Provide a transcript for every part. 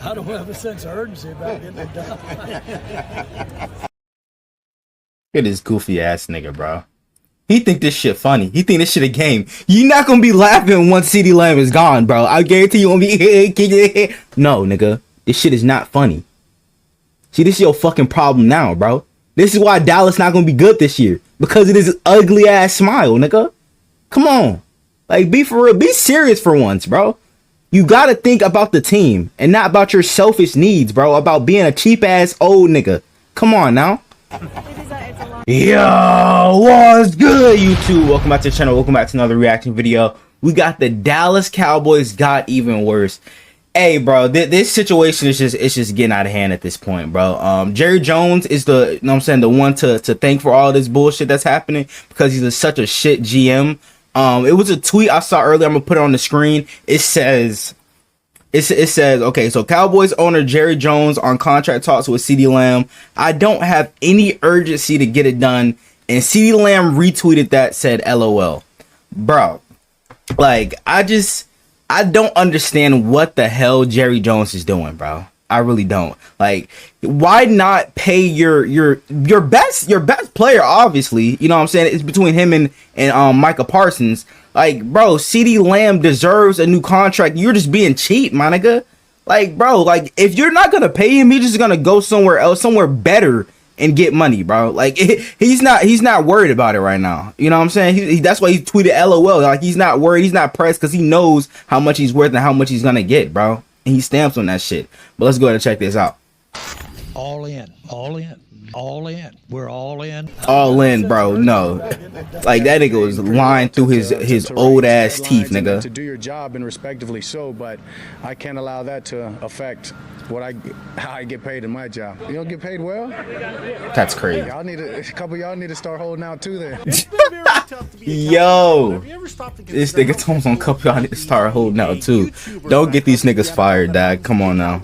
I don't have a sense of urgency about getting it done. Look at this goofy ass nigga, bro. He think this shit funny. He think this shit a game. You not gonna be laughing once CeeDee Lamb is gone, bro. I guarantee you won't be. No, nigga. This shit is not funny. See, this is your fucking problem now, bro. This is why Dallas not gonna be good this year. Because of this ugly ass smile, nigga. Come on. Like, be for real. Be serious for once, bro. You gotta think about the team and not about your selfish needs, bro. About being a cheap ass old nigga. Come on now. Yo, what's good, YouTube? Welcome back to the channel. Welcome back to another reaction video. We got the Dallas Cowboys got even worse. Hey, bro, this situation is just getting out of hand at this point, bro. Jerry Jones is the, you know what I'm saying, the one to thank for all this bullshit that's happening because he's such a shit GM. It was a tweet I saw earlier. I'm gonna put it on the screen. It says, okay, so Cowboys owner Jerry Jones on contract talks with CeeDee Lamb. I don't have any urgency to get it done. And CeeDee Lamb retweeted that, said LOL. Bro, like, I don't understand what the hell Jerry Jones is doing, bro. I really don't. Like, why not pay your best player, obviously. You know what I'm saying? It's between him and Micah Parsons. Like, bro, CeeDee Lamb deserves a new contract. You're just being cheap, my nigga. Like, bro, like, if you're not gonna pay him, he's just gonna go somewhere else, somewhere better, and get money, bro. Like, he's not worried about it right now. You know what I'm saying? That's why he tweeted LOL. Like, he's not worried. He's not pressed because he knows how much he's worth and how much he's gonna get, bro. And he stamps on that shit. But let's go ahead and check this out. All in, all in, all in. We're all in. All in, bro. No, like, that nigga was lying through his old ass teeth, nigga. To do your job, and respectively so, but I can't allow that to affect how I get paid in my job. You don't get paid well? That's crazy. Y'all need a couple of y'all need to start holding out too then. Yo, this nigga told on a couple y'all need to start holding out too. Don't get these niggas fired, dad. Come on now.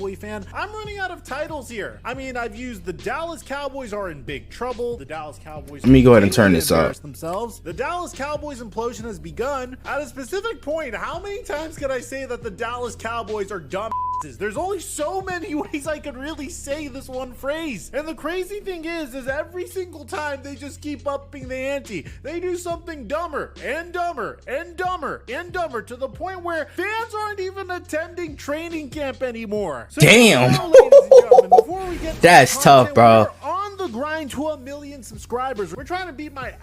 I'm running out of titles here. I mean, I've used the Dallas Cowboys are in big trouble. The Dallas Cowboys. Let me go ahead and turn this up. Themselves. The Dallas Cowboys implosion has begun. At a specific point, how many times can I say that the Dallas Cowboys are dumb? There's only so many ways I could really say this one phrase. And the crazy thing is every single time they just keep upping the ante. They do something dumber and dumber and dumber and dumber to the point where fans aren't even attending training camp anymore. So damn. now, ladies and gentlemen, before we get that's tough, bro. We're on the grind to 1 million subscribers. We're trying to beat my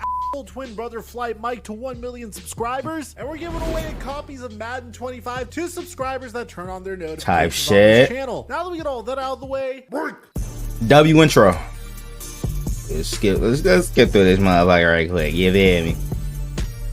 twin brother Flight Mike to 1 million subscribers, and we're giving away copies of Madden 25 to subscribers that turn on their notifications type on shit. this channel. Now that we get all that out of the way, W intro. Let's skip through this motherfucker right quick. You feel me?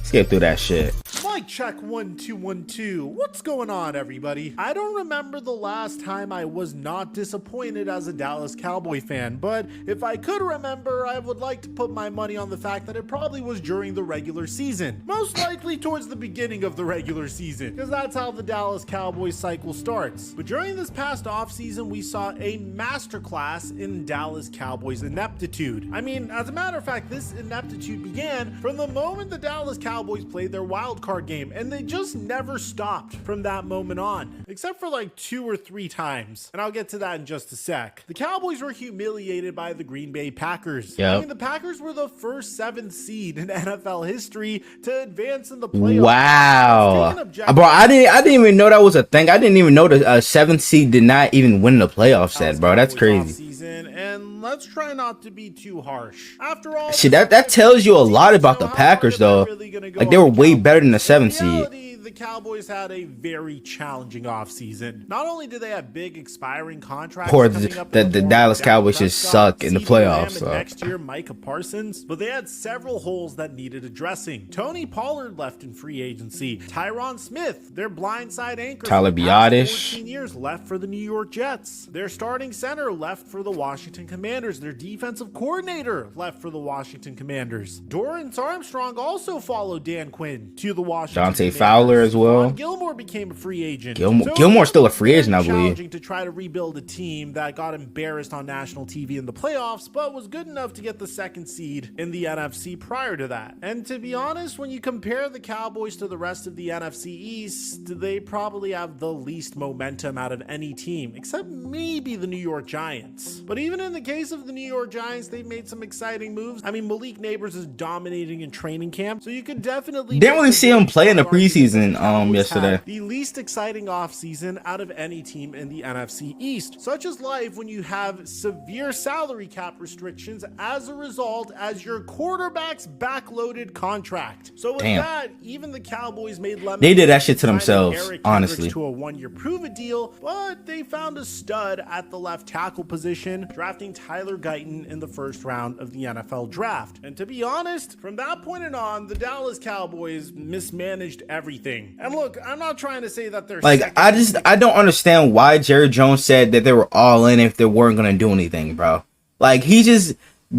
Skip through that shit. Mic check 1 2 1 2. What's going on, everybody? I don't remember the last time I was not disappointed as a Dallas Cowboy fan, but if I could remember, I would like to put my money on the fact that it probably was during the regular season. Most likely towards the beginning of the regular season, because that's how the Dallas Cowboys cycle starts. But during this past offseason, we saw a masterclass in Dallas Cowboys ineptitude. I mean, as a matter of fact, this ineptitude began from the moment the Dallas Cowboys played their wild card game, and they just never stopped from that moment on, except for like 2 or 3 times, and I'll get to that in just a sec. The Cowboys were humiliated by the Green Bay Packers. Yep. I mean, the Packers were the first 7th seed in NFL history to advance in the playoffs. Wow, bro, I didn't even know that was a thing. I didn't even know the 7th seed did not even win the playoffs set, bro. That's crazy. And let's try not to be too harsh. After all, shit, that tells you a lot about the Packers, though. Like, they were way better than the 7th seed. The Cowboys had a very challenging offseason. Not only do they have big expiring contracts coming up, the Dallas Cowboys just suck in the playoffs. So. Next year, Micah Parsons, but they had several holes that needed addressing. Tony Pollard left in free agency. Tyron Smith, their blindside anchor, Tyler Biadasz, 14 years, left for the New York Jets. Their starting center left for the Washington Commanders. Their defensive coordinator left for the Washington Commanders. Dorrance Armstrong also followed Dan Quinn to the Washington Dante Commanders. Fowler. Taylor as well. Gilmore became a free agent. Gilmore's still a free agent, I believe. Challenging to try to rebuild a team that got embarrassed on national TV in the playoffs, but was good enough to get the second seed in the NFC prior to that. And to be honest, when you compare the Cowboys to the rest of the NFC East, they probably have the least momentum out of any team, except maybe the New York Giants. But even in the case of the New York Giants, they've made some exciting moves. I mean, Malik Neighbors is dominating in training camp, so you could definitely didn't really see him play in the preseason yesterday. The least exciting offseason out of any team in the NFC East. Such is life when you have severe salary cap restrictions as a result as your quarterback's backloaded contract. So with that, even the Cowboys made lemon. They did that shit to themselves, honestly. To a one-year prove-it deal, but they found a stud at the left tackle position, drafting Tyler Guyton in the first round of the NFL draft. And to be honest, from that point on, the Dallas Cowboys mismanaged everything. And look, I'm not trying to say that they're like, I don't understand why Jerry Jones said that they were all in if they weren't gonna do anything, bro. Like, he just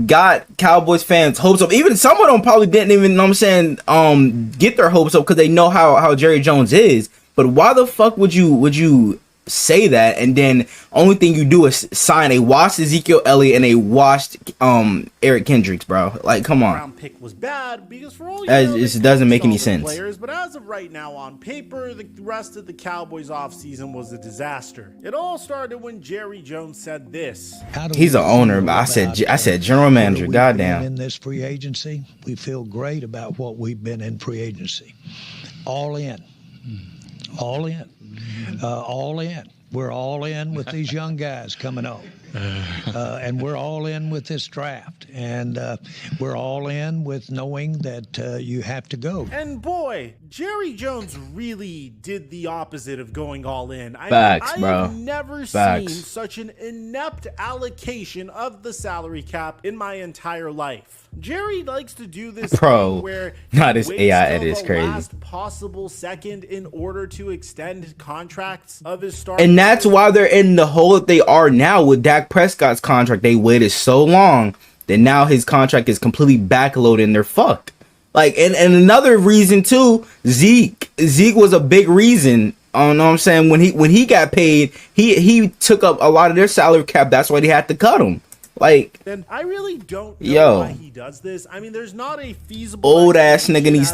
got Cowboys fans hopes up. Even some of them probably didn't even, know what I'm saying, get their hopes up because they know how Jerry Jones is. But why the fuck would you say that, and then only thing you do is sign a washed Ezekiel Elliott and a washed Eric Kendricks, bro? Like, come on. Round pick was bad because for all you know, know, it doesn't make any sense. Players, but as of right now, on paper, the rest of the Cowboys offseason was a disaster. It all started when Jerry Jones said this. He's an owner. I said general manager. Goddamn. In this free agency, we feel great about what we've been in free agency. All in. All in. All in. We're all in with these young guys coming on. And we're all in with this draft. And we're all in with knowing that you have to go. And boy, Jerry Jones really did the opposite of going all in. Facts, bro. I've never seen such an inept allocation of the salary cap in my entire life. Jerry likes to do this thing where not his AI edit is crazy. Last possible second in order to extend contracts of his stars. And that's why they're in the hole that they are now with Dak Prescott's contract. They waited so long that now his contract is completely backloaded and they're fucked. Like, and another reason too, Zeke was a big reason. You know what I'm saying? When he got paid, he took up a lot of their salary cap. That's why they had to cut him. Like, and I really don't know why he does this. I mean, there's not a feasible old ass nigga needs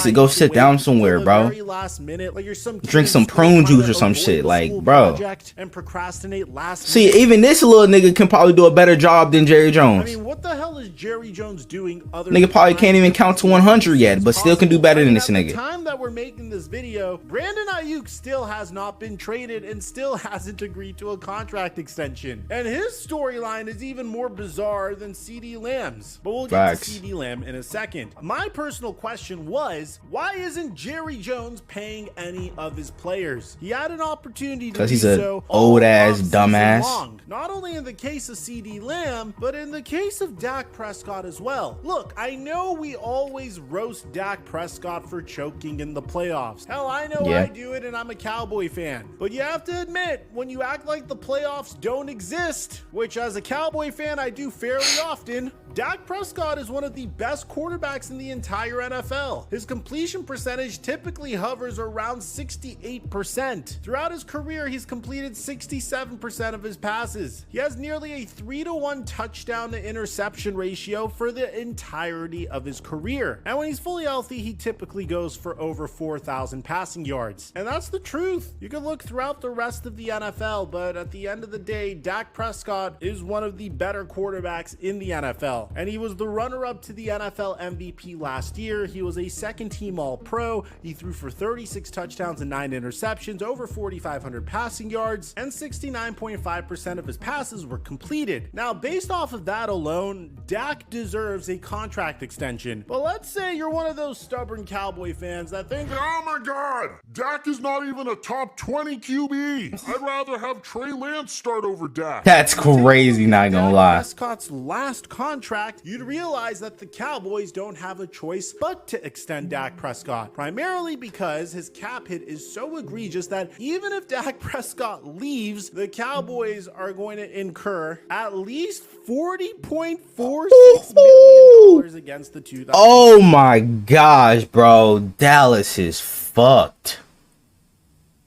to go sit down somewhere, bro. Very last minute, like you're drink some prune juice or some shit, like, bro. And procrastinate last See, minute. even this little nigga can probably do a better job than Jerry Jones. I mean, what the hell is Jerry Jones doing? Other nigga probably can't even count to 100 yet, but still can do better than this nigga. At the time that we're making this video, Brandon Ayuk still has not been traded and still hasn't agreed to a contract extension. And his storyline is even more bizarre than CeeDee Lamb's, but we'll get to CeeDee Lamb in a second. My personal question was, why isn't Jerry Jones paying any of his players? He had an opportunity to do so. Because he's an old ass dumbass. Not only in the case of CeeDee Lamb, but in the case of Dak Prescott as well. Look, I know we always roast Dak Prescott for choking in the playoffs. Hell, I know I do it and I'm a Cowboy fan. But you have to admit, when you act like the playoffs don't exist, which as a Cowboy fan I do fairly often, Dak Prescott is one of the best quarterbacks in the entire NFL. His completion percentage typically hovers around 68%. Throughout his career, he's completed 67% of his passes. He has nearly a 3-to-1 touchdown to interception ratio for the entirety of his career. And when he's fully healthy, he typically goes for over 4,000 passing yards. And that's the truth. You can look throughout the rest of the NFL, but at the end of the day, Dak Prescott is one of the better quarterbacks in the NFL. And he was the runner-up to the NFL MVP last year. He was a second-team All-Pro. He threw for 36 touchdowns and 9 interceptions, over 4,500 passing yards, and 69.5% of his passes were completed. Now, based off of that alone, Dak deserves a contract extension. But let's say you're one of those stubborn Cowboy fans that think, oh my God, Dak is not even a top 20 QB. I'd rather have Trey Lance start over Dak. That's crazy, not gonna lie. Prescott's last contract, you'd realize that the Cowboys don't have a choice but to extend Dak Prescott, primarily because his cap hit is so egregious that even if Dak Prescott leaves, the Cowboys are going to incur at least $40.46 million against the 2000. Oh my gosh, bro. Dallas is fucked.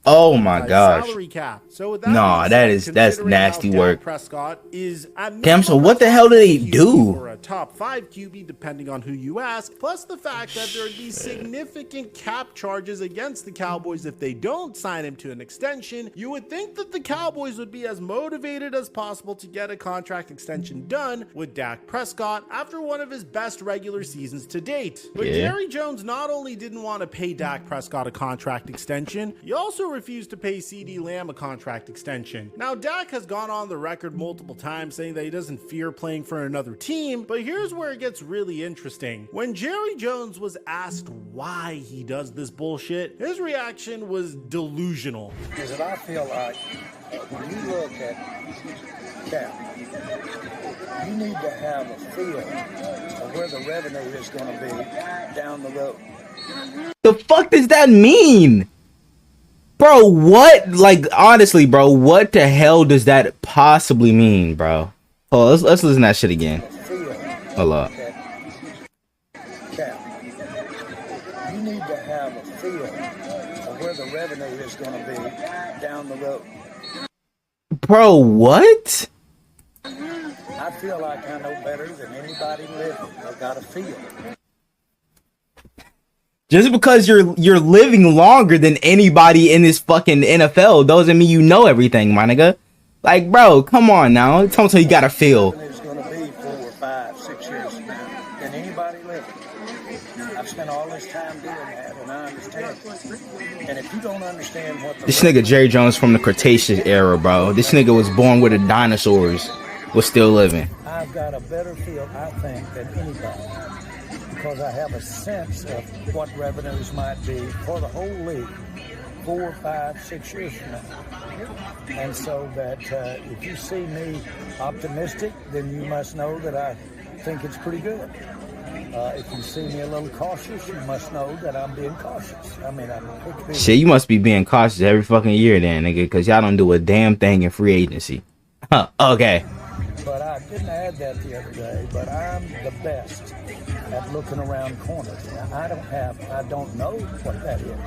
Oh my gosh. Salary cap. So with that No, that's considering nasty how work. Dak Prescott is at Damn, so minimum what the a hell do they top do? Or a top 5 QB, depending on who you ask. Plus the fact that there would be significant cap charges against the Cowboys if they don't sign him to an extension. You would think that the Cowboys would be as motivated as possible to get a contract extension done with Dak Prescott after one of his best regular seasons to date. But Jerry Jones not only didn't want to pay Dak Prescott a contract extension, he also refused to pay CeeDee Lamb a contract extension. Now, Dak has gone on the record multiple times saying that he doesn't fear playing for another team, but here's where it gets really interesting. When Jerry Jones was asked why he does this bullshit, his reaction was delusional. Is that I feel like when you look at cap, you need to have a feel of where the revenue is going to be down the road. The fuck does that mean? Bro, what? Like, honestly, bro, what the hell does that possibly mean, bro? Oh, let's listen to that shit again. Hold up. Cap, you need to have a feel of where the revenue is going to be down the road. Bro, what? I feel like I know better than anybody living. I've got a feel. Just because you're living longer than anybody in this fucking NFL doesn't mean you know everything, my nigga. Like, bro, come on now. Tell me you gotta feel. It's going to be 4 or 5, 6 years from now than anybody living. I've spent all this time doing that, and I understand. And if you don't understand what the This nigga Jerry Jones from the Cretaceous era, bro. This nigga was born with the dinosaurs. Was still living. I've got a better feel, I think, than anybody. Because I have a sense of what revenues might be for the whole league 4, 5, 6 years from now. And so that if you see me optimistic, then you must know that I think it's pretty good. If you see me a little cautious, you must know that I'm being cautious. I mean, I'm a big Shit, you must be being cautious every fucking year then, nigga, because y'all don't do a damn thing in free agency. Huh, okay. But I didn't add that the other day, but I'm the best at looking around corners. Now, I don't know what that is.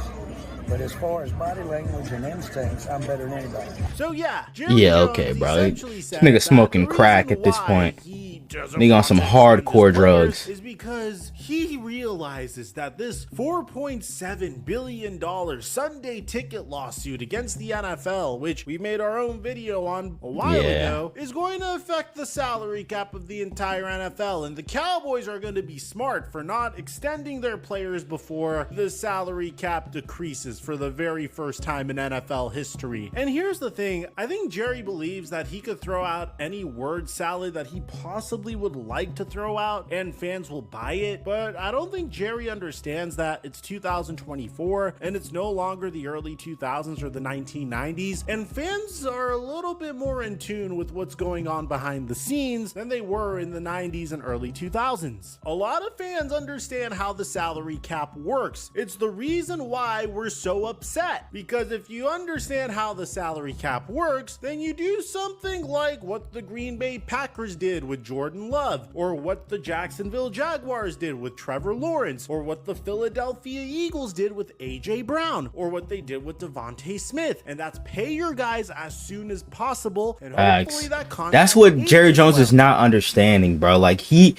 But as far as body language and instincts, I'm better than anybody. So yeah, Okay, bro. This nigga smoking crack at this point. Nigga on some hardcore drugs. Is because he realizes that this $4.7 billion Sunday ticket lawsuit against the NFL, which we made our own video on a while ago, is going to affect the salary cap of the entire NFL. And the Cowboys are going to be smart for not extending their players before the salary cap decreases for the very first time in NFL history. And here's the thing, I think Jerry believes that he could throw out any word salad that he possibly would like to throw out and fans will buy it, but I don't think Jerry understands that it's 2024 and it's no longer the early 2000s or the 1990s, and fans are a little bit more in tune with what's going on behind the scenes than they were in the 90s and early 2000s. A lot of fans understand how the salary cap works. It's the reason why we're so upset, because if you understand how the salary cap works, then you do something like what the Green Bay Packers did with Jordan Love, or what the Jacksonville Jaguars did with Trevor Lawrence, or what the Philadelphia Eagles did with AJ Brown, or what they did with Devontae Smith, and that's pay your guys as soon as possible, and hopefully that contract. That's what Jerry Jones is not understanding, bro. Like he's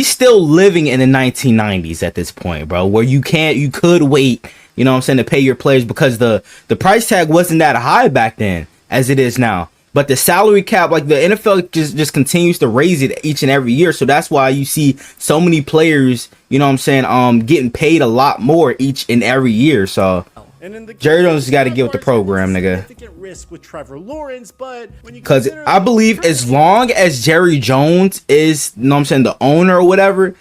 still living in the 1990s at this point, bro, where you could wait, you know what I'm saying, to pay your players because the price tag wasn't that high back then as it is now. But the salary cap, like the NFL just continues to raise it each and every year. So that's why you see so many players, you know what I'm saying, getting paid a lot more each and every year. So Jerry Jones has got to get with the program, nigga. Risk with Trevor Lawrence, but because I believe as long as Jerry Jones is, you know what I'm saying, the owner or whatever,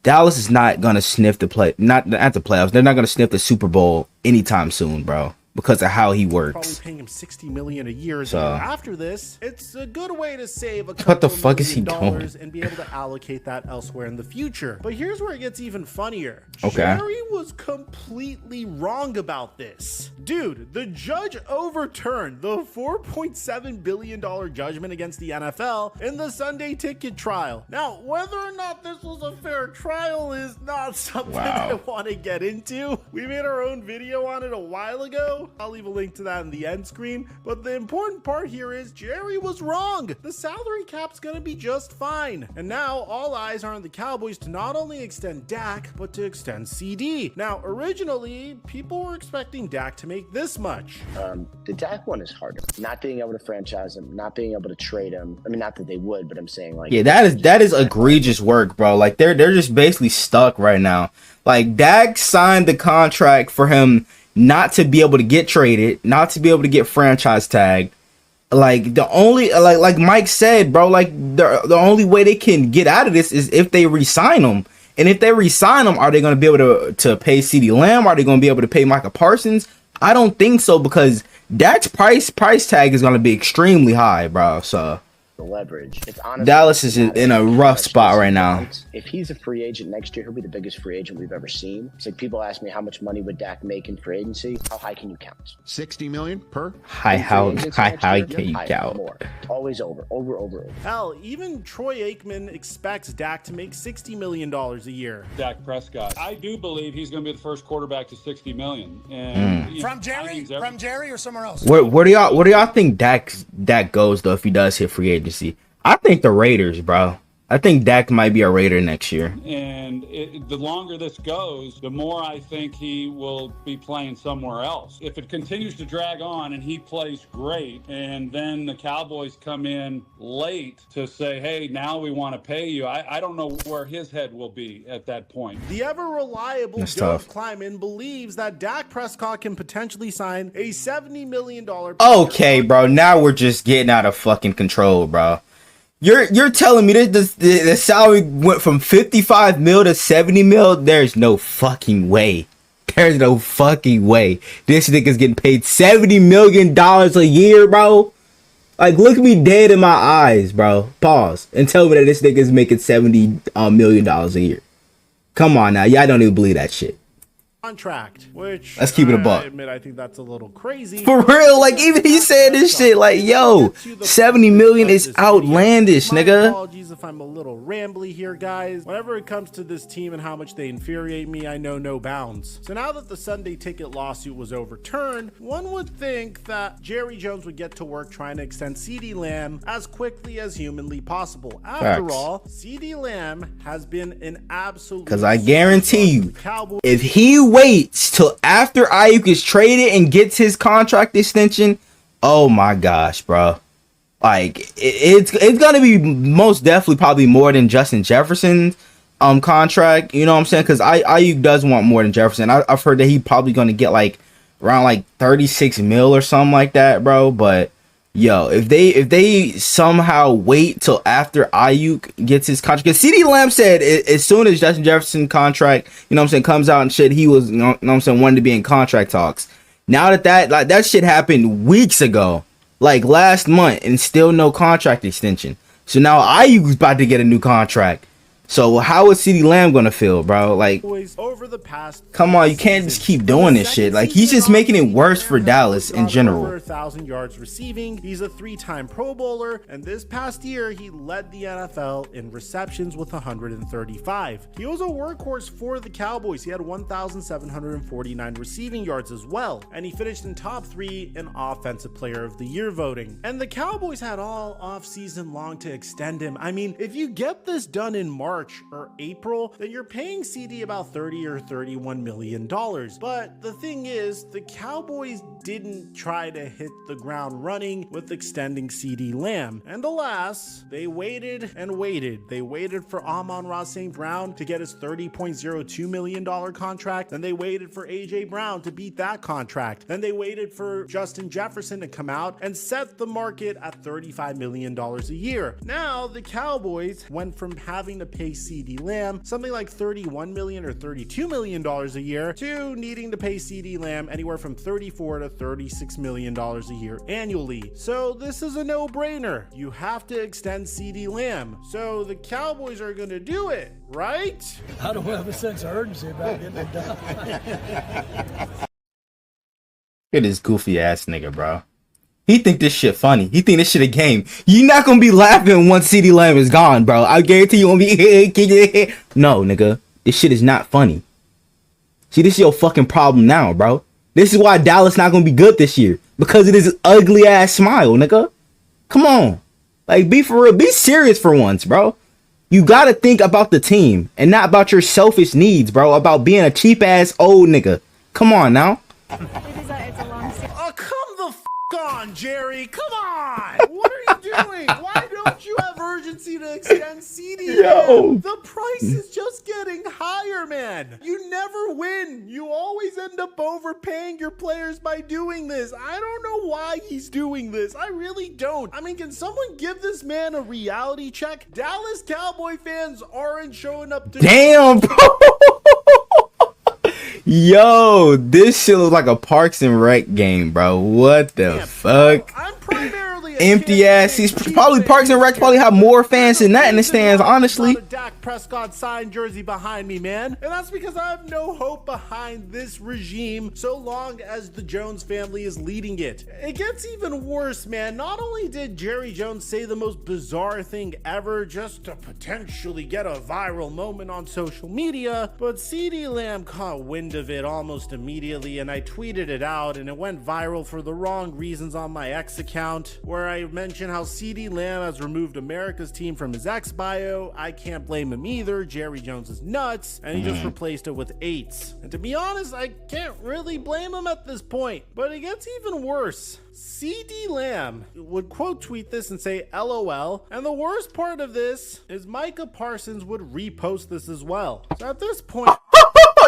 Dallas is not gonna sniff the playoffs. They're not gonna sniff the Super Bowl anytime soon, bro. because of how he Probably works. paying him $60 million a year. So After this, it's a good way to save a couple what the fuck is he $1 million doing? and be able to allocate that elsewhere in the future. But here's where it gets even funnier. Okay. Jerry was completely wrong about this. Dude, the judge overturned the $4.7 billion judgment against the NFL in the Sunday Ticket trial. Now, whether or not this was a fair trial is not something I want to get into. We made our own video on it a while ago. I'll leave a link to that in the end screen. But the important part here is Jerry was wrong. The salary cap's gonna be just fine. And now all eyes are on the Cowboys to not only extend Dak, but to extend CD. Now, originally, people were expecting Dak to make this much. The Dak one is harder. Not being able to franchise him, not being able to trade him. I mean, not that they would, but I'm saying like, yeah, that is egregious work, bro. Like they're just basically stuck right now. Like Dak signed the contract for him not to be able to get traded, not to be able to get franchise tagged. Like the only like Mike said, bro, like the only way they can get out of this is if they re-sign him. And if they re-sign him, are they going to be able to pay CeeDee Lamb? Are they going to be able to pay Micah Parsons? I don't think so, because Dak's price tag is going to be extremely high, bro. So the leverage. It's honestly, Dallas is in a rough spot right now. If he's a free agent next year, he'll be the biggest free agent we've ever seen. It's like people ask me how much money would Dak make in free agency. How high can you count? 60 million per? How can you count? More. Always over. Hell, even Troy Aikman expects Dak to make $60 million a year. Dak Prescott. I do believe he's going to be the first quarterback to 60 million. And From Jerry or somewhere else? Where do y'all think Dak goes though if he does hit free agency? I think the Raiders, bro. I think Dak might be a Raider next year. And the longer this goes, the more I think he will be playing somewhere else. If it continues to drag on and he plays great, and then the Cowboys come in late to say, hey, now we want to pay you, I don't know where his head will be at that point. The ever-reliable Joe Kleiman believes that Dak Prescott can potentially sign a $70 million... Okay, bro. Now we're just getting out of fucking control, bro. You're telling me the salary went from 55 mil to 70 mil? There's no fucking way. There's no fucking way. This nigga's getting paid $70 million a year, bro. Like, look me dead in my eyes, bro. Pause. And tell me that this nigga's making $70 million a year. Come on now. Y'all don't even believe that shit. Contract, which let's keep it a buck. I admit, I think that's a little crazy. For real, like even he said this shit, like, yo, 70 million is outlandish, nigga. Apologies if I'm a little rambly here, guys. Whenever it comes to this team and how much they infuriate me, I know no bounds. So now that the Sunday Ticket lawsuit was overturned, one would think that Jerry Jones would get to work trying to extend CeeDee Lamb as quickly as humanly possible. After all, CeeDee Lamb has been an absolute... Because I guarantee you, if he waits till after Ayuk is traded and gets his contract extension, oh my gosh, bro. Like it's gonna be most definitely probably more than Justin Jefferson's contract. You know what I'm saying? Because Ayuk does want more than Jefferson. I've heard that he probably gonna get like around like 36 mil or something like that, bro. But yo, if they somehow wait till after Ayuk gets his contract, because CeeDee Lamb said as soon as Justin Jefferson contract, you know what I'm saying, comes out and shit, he was, you know what I'm saying, wanted to be in contract talks. Now that shit happened weeks ago, like last month, and still no contract extension. So now Ayuk's about to get a new contract. So how is CeeDee Lamb gonna feel, bro? Like, over the past, come on, you can't just keep doing this shit. Like, he's just making it worse for Dallas in general. Over 1,000 yards receiving. He's a 3-time Pro Bowler, and this past year he led the NFL in receptions with 135. He was a workhorse for the Cowboys. He had 1,749 receiving yards as well, and he finished in top 3 in Offensive Player of the Year voting. And the Cowboys had all off-season long to extend him. I mean, if you get this done in March or April, then you're paying CD about $30 or $31 million. But the thing is, the Cowboys didn't try to hit the ground running with extending CeeDee Lamb. And alas, they waited and waited. They waited for Amon-Ra St. Brown to get his $30.02 million contract. Then they waited for AJ Brown to beat that contract. Then they waited for Justin Jefferson to come out and set the market at $35 million a year. Now the Cowboys went from having to pay CeeDee Lamb something like $31 million or $32 million a year to needing to pay CeeDee Lamb anywhere from $34 to $36 million a year annually. So this is a no-brainer. You have to extend CeeDee Lamb. So the Cowboys are going to do it, right? I don't have a sense of urgency about getting it done. Look at this goofy ass nigga, bro. He think this shit funny. He think this shit a game. You're not gonna be laughing once CeeDee Lamb is gone, bro. I guarantee you won't be. No, nigga. This shit is not funny. See, this is your fucking problem now, bro. This is why Dallas not gonna be good this year. Because of this ugly ass smile, nigga. Come on. Like, be for real. Be serious for once, bro. You gotta think about the team and not about your selfish needs, bro. About being a cheap ass old nigga. Come on now. Oh, come the f on, Jerry. Come on. What are you doing? Why don't you have urgency to extend CeeDee Lamb? The price is just getting higher, man. You never win. You always end up overpaying your players by doing this. I don't know why he's doing this. I really don't. I mean, can someone give this man a reality check? Dallas Cowboy fans aren't showing up to... Damn, bro. Yo, this shit looks like a Parks and Rec game, bro. What the fuck? I'm primarily empty ass. He's probably Parks and Rec probably have more fans than that in the stands, honestly. Dak Prescott signed jersey behind me, man. And that's because I have no hope behind this regime so long as the Jones family is leading it. It gets even worse, man. Not only did Jerry Jones say the most bizarre thing ever just to potentially get a viral moment on social media, but CeeDee Lamb caught wind of it almost immediately, and I tweeted it out, and it went viral for the wrong reasons on my X account, where I mentioned how CeeDee Lamb has removed America's team from his X bio. I can't blame him either. Jerry Jones is nuts, and he just replaced it with 8s. And to be honest, I can't really blame him at this point. But it gets even worse. CeeDee Lamb would quote tweet this and say LOL, and the worst part of this is Micah Parsons would repost this as well. So at this point...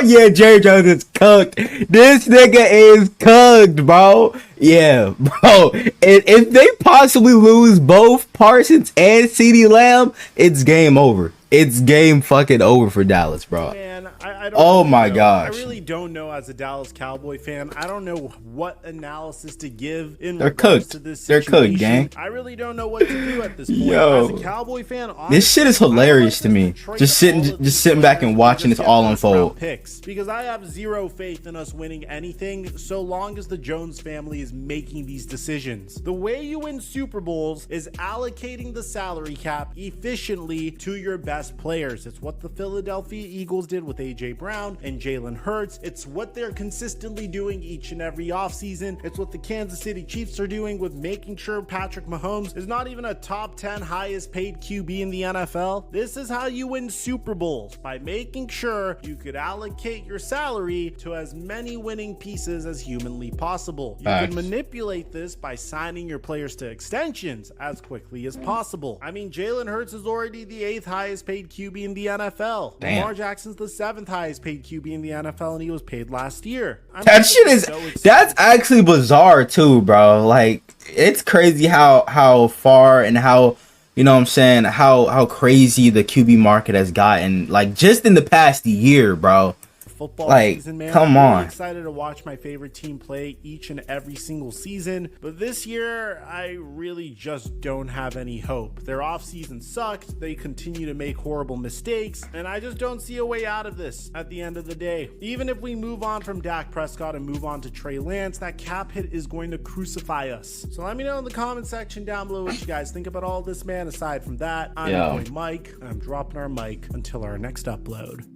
Yeah, Jerry Jones is cooked. This nigga is cooked, bro. Yeah, bro. If they possibly lose both Parsons and CeeDee Lamb, it's game over. It's game fucking over for Dallas, bro. Man, I don't oh really my know. gosh. I really don't know as a Dallas Cowboy fan. I don't know what analysis to give in They're regards cooked. to this They're situation. cooked, gang. I really don't know what to do at this point. Yo. As a Cowboy fan, honestly, This shit is hilarious to me. Just sitting back and watching this all unfold. Picks, because I have zero faith in us winning anything so long as the Jones family is making these decisions. The way you win Super Bowls is allocating the salary cap efficiently to your best players. It's what the Philadelphia Eagles did with AJ Brown and Jalen Hurts. It's what they're consistently doing each and every offseason. It's what the Kansas City Chiefs are doing with making sure Patrick Mahomes is not even a top 10 highest paid QB in the NFL. This is how you win Super Bowls, by making sure you could allocate your salary to as many winning pieces as humanly possible. You can manipulate this by signing your players to extensions as quickly as possible. I mean, Jalen Hurts is already the 8th highest paid QB in the NFL. Damn. Lamar Jackson's the 7th highest paid QB in the NFL, and he was paid last year. That shit is, that's actually bizarre too, bro. Like, it's crazy how far and how, you know what I'm saying, how crazy the QB market has gotten, like, just in the past year, bro. Football like, season, man. come I'm on. really excited to watch my favorite team play each and every single season, but this year I really just don't have any hope. Their offseason sucked, they continue to make horrible mistakes, and I just don't see a way out of this at the end of the day. Even if we move on from Dak Prescott and move on to Trey Lance, that cap hit is going to crucify us. So let me know in the comment section down below what you guys think about all this, man. Aside from that, I'm your boy Mike, and I'm dropping our mic until our next upload.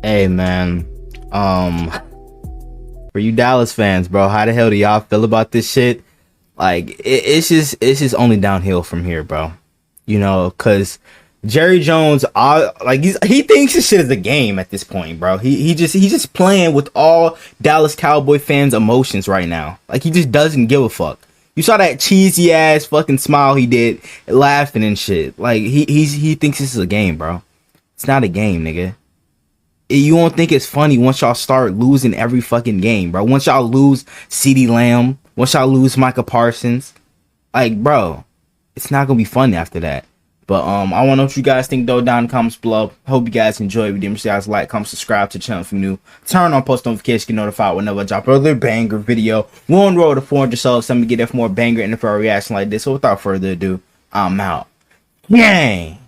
Hey, man. For you Dallas fans, bro, how the hell do y'all feel about this shit? Like, it's just only downhill from here, bro. You know, cause Jerry Jones, like, he thinks this shit is a game at this point, bro. He's just playing with all Dallas Cowboy fans' emotions right now. Like, he just doesn't give a fuck. You saw that cheesy ass fucking smile he did, laughing and shit. Like, he thinks this is a game, bro. It's not a game, nigga. You won't think it's funny once y'all start losing every fucking game, bro. Once y'all lose CeeDee Lamb, once y'all lose Micah Parsons, like, bro, it's not gonna be fun after that. But I want to know what you guys think though down in the comments below. Hope you guys enjoyed. Make sure you guys like, comment, subscribe to the channel if you're new. Turn on post notifications, get notified whenever I drop another banger video. We're on the road to 400 subs. So I'm gonna get there for more banger NFL reaction like this. So without further ado, I'm out. Gang.